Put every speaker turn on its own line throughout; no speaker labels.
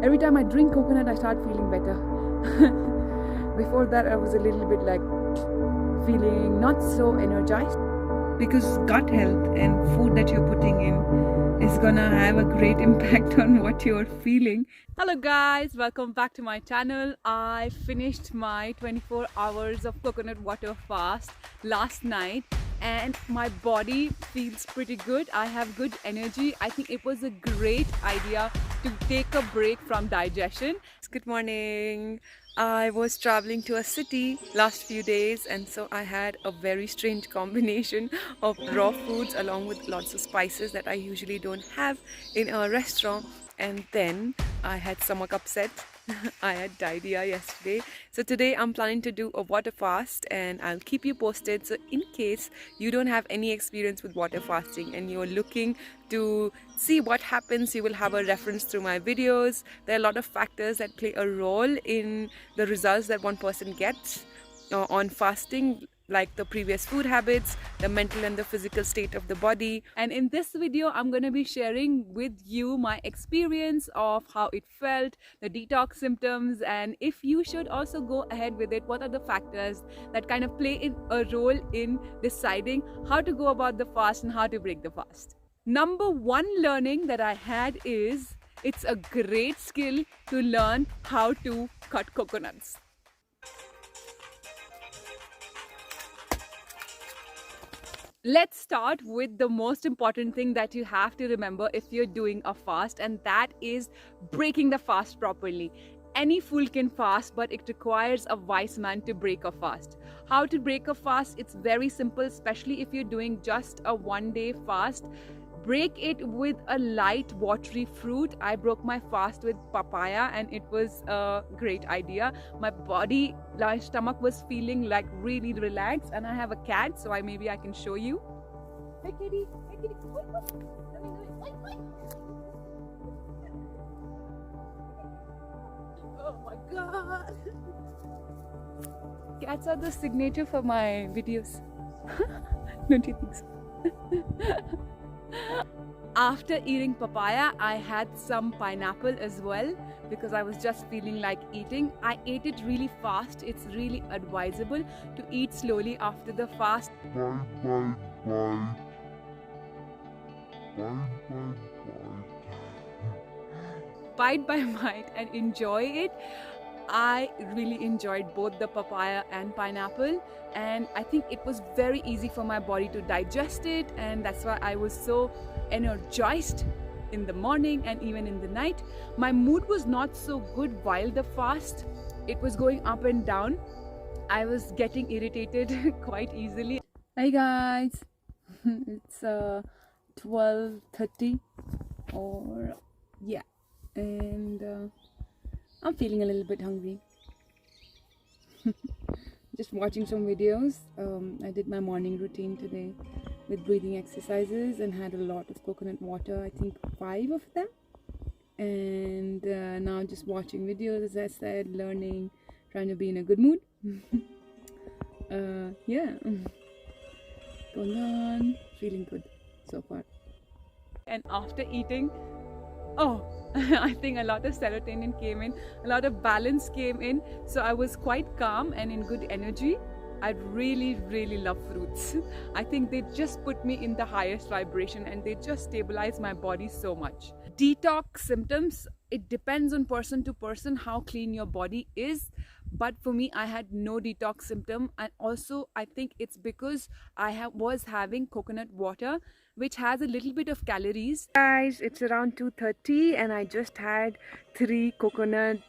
Every time I drink coconut, I start feeling better. Before that, I was a little bit like feeling not so energized. Because gut health and food that you're putting in is gonna have a great impact on what you're feeling. Hello guys, welcome back to my channel. I finished my 24 hours of coconut water fast last night and my body feels pretty good. I have good energy. I think it was a great idea to take a break from digestion. Good morning. I was traveling to a city last few days and so I had a very strange combination of raw foods along with lots of spices that I usually don't have in a restaurant, and then I had stomach upset. I had diarrhea yesterday. So today I'm planning to do a water fast and I'll keep you posted. So in case you don't have any experience with water fasting and you're looking to see what happens, you will have a reference through my videos. There are a lot of factors that play a role in the results that one person gets on fasting, like the previous food habits, the mental and the physical state of the body. And in this video, I'm going to be sharing with you my experience of how it felt, the detox symptoms, and if you should also go ahead with it, what are the factors that kind of play a role in deciding how to go about the fast and how to break the fast. Number one learning that I had is it's a great skill to learn how to cut coconuts. Let's start with the most important thing that you have to remember if you're doing a fast, and that is breaking the fast properly. Any fool can fast, but it requires a wise man to break a fast. How to break a fast? It's very simple, especially if you're doing just a one-day fast. Break it with a light watery fruit. I broke my fast with papaya and it was a great idea. My stomach was feeling like really relaxed, and I have a cat, so maybe I can show you. Hey kitty, hey kitty. Let me do it. Oh my god. Cats are the signature for my videos. Don't you think so? After eating papaya, I had some pineapple as well because I was just feeling like eating. I ate it really fast. It's really advisable to eat slowly after the fast. Bite by bite and enjoy it. I really enjoyed both the papaya and pineapple, and I think it was very easy for my body to digest it, and that's why I was so energized in the morning and even in the night. My mood was not so good while the fast. It was going up and down. I was getting irritated quite easily. Hey guys, it's 12:30 or yeah, and I'm feeling a little bit hungry. Just watching some videos. I did my morning routine today with breathing exercises and had a lot of coconut water, I think 5 of them. And now just watching videos, as I said, learning, trying to be in a good mood. Yeah, going on, feeling good so far. And after eating, oh, I think a lot of serotonin came in, a lot of balance came in, so I was quite calm and in good energy. I really love fruits. I think they just put me in the highest vibration and they just stabilize my body so much. Detox symptoms, it depends on person to person how clean your body is, but for me I had no detox symptom, and also I think it's because I was having coconut water, which has a little bit of calories. Guys, it's around 2:30 and I just had 3 coconut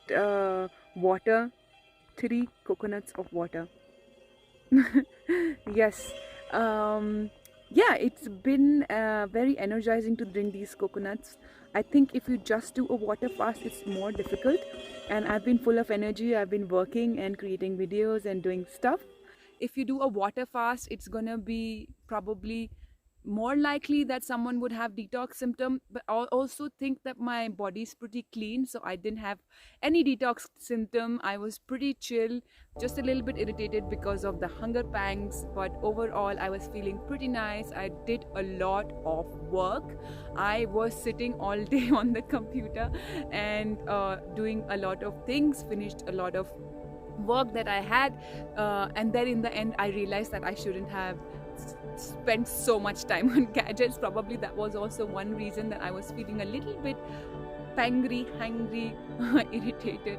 water, 3 coconuts of water. Yes, yeah, it's been very energizing to drink these coconuts. I think if you just do a water fast, it's more difficult, and I've been full of energy. I've been working and creating videos and doing stuff. If you do a water fast, it's gonna be probably more likely that someone would have detox symptom, but I also think that my body's pretty clean, so I didn't have any detox symptom. I was pretty chill, just a little bit irritated because of the hunger pangs, but overall I was feeling pretty nice. I did a lot of work. I was sitting all day on the computer and doing a lot of things, finished a lot of work that I had, and then in the end I realized that I shouldn't have spent so much time on gadgets. Probably that was also one reason that I was feeling a little bit hangry, irritated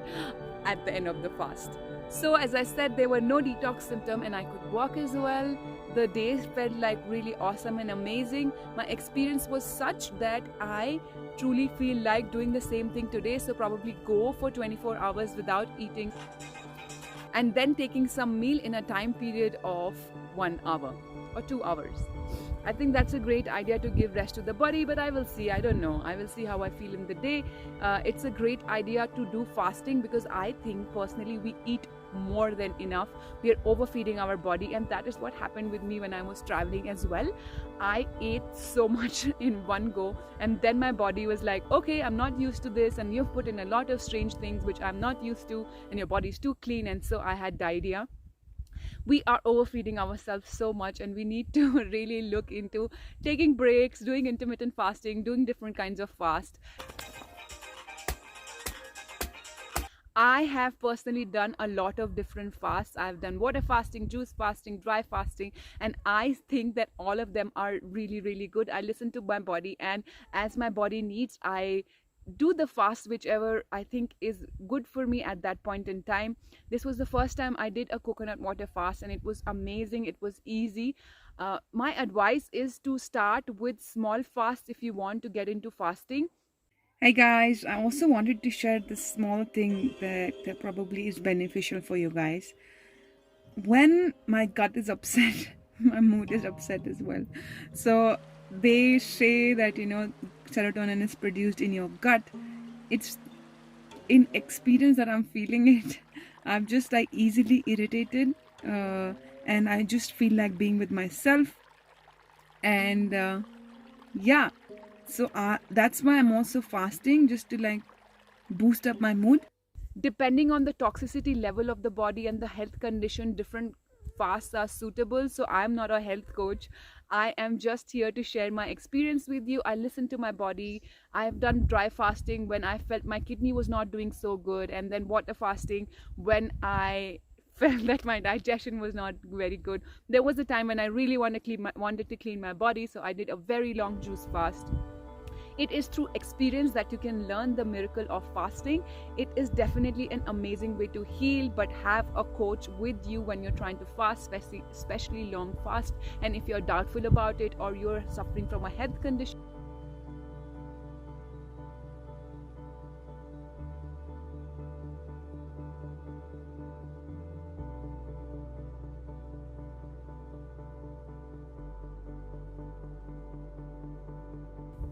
at the end of the fast. So as I said, there were no detox symptom and I could walk as well. The day felt like really awesome and amazing. My experience was such that I truly feel like doing the same thing today, so probably go for 24 hours without eating and then taking some meal in a time period of 1 hour or 2 hours. I think that's a great idea to give rest to the body, but I will see. I don't know. I will see how I feel in the day. It's a great idea to do fasting because I think personally we eat more than enough. We are overfeeding our body, and that is what happened with me when I was traveling as well. I ate so much in one go, and then my body was like, okay, I'm not used to this, and you've put in a lot of strange things which I'm not used to, and your body's too clean, and so I had diarrhea. We are overfeeding ourselves so much, and we need to really look into taking breaks, doing intermittent fasting, doing different kinds of fast. I have personally done a lot of different fasts. I've done water fasting, juice fasting, dry fasting, and I think that all of them are really, really good. I listen to my body, and as my body needs, I do the fast whichever I think is good for me at that point in time. This was the first time I did a coconut water fast, and it was amazing. It was easy. My advice is to start with small fasts if you want to get into fasting. Hey guys, I also wanted to share this small thing that probably is beneficial for you guys. When my gut is upset, my mood is upset as well. So they say that, serotonin is produced in your gut. It's in experience that I'm feeling it. I'm just like easily irritated, and I just feel like being with myself. And yeah, so that's why I'm also fasting, just to like boost up my mood. Depending on the toxicity level of the body and the health condition, different fasts are suitable. So I'm not a health coach. I am just here to share my experience with you. I listen to my body. I have done dry fasting when I felt my kidney was not doing so good, and then water fasting when I felt that my digestion was not very good. There was a time when I really wanted to clean my body, so I did a very long juice fast. It is through experience that you can learn the miracle of fasting. It is definitely an amazing way to heal, but have a coach with you when you're trying to fast, especially long fast. And if you're doubtful about it, or you're suffering from a health condition,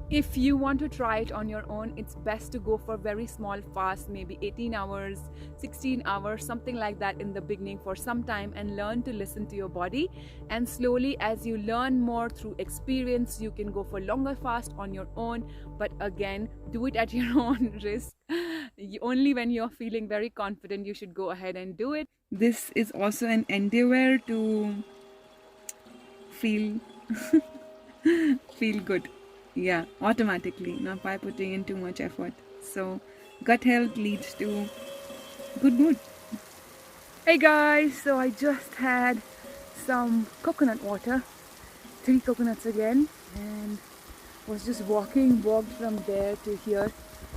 if you want to try it on your own, it's best to go for very small fast, maybe 18 hours, 16 hours, something like that in the beginning for some time, and learn to listen to your body. And slowly, as you learn more through experience, you can go for longer fast on your own. But again, do it at your own risk. Only when you're feeling very confident, you should go ahead and do it. This is also an endeavor to feel good. Yeah, automatically, not by putting in too much effort. So gut health leads to good mood. Hey guys, so I just had some coconut water, 3 coconuts again, and was just walked from there to here.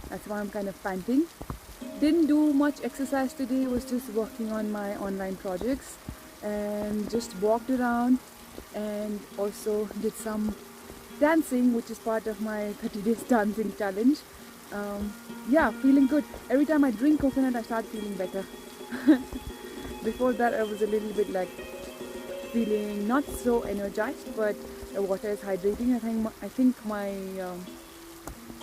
That's why I'm kind of panting. Didn't do much exercise today, was just working on my online projects and just walked around, and also did some dancing, which is part of my 30 days dancing challenge. Yeah, feeling good. Every time I drink coconut, I start feeling better. Before that, I was a little bit like feeling not so energized, but the water is hydrating. I think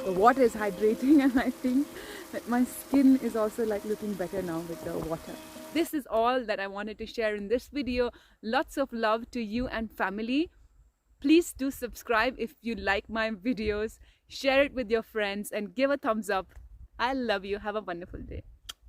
the water is hydrating, and I think that my skin is also like looking better now with the water. This is all that I wanted to share in this video. Lots of love to you and family. Please do subscribe if you like my videos, share it with your friends, and give a thumbs up. I love you. Have a wonderful day.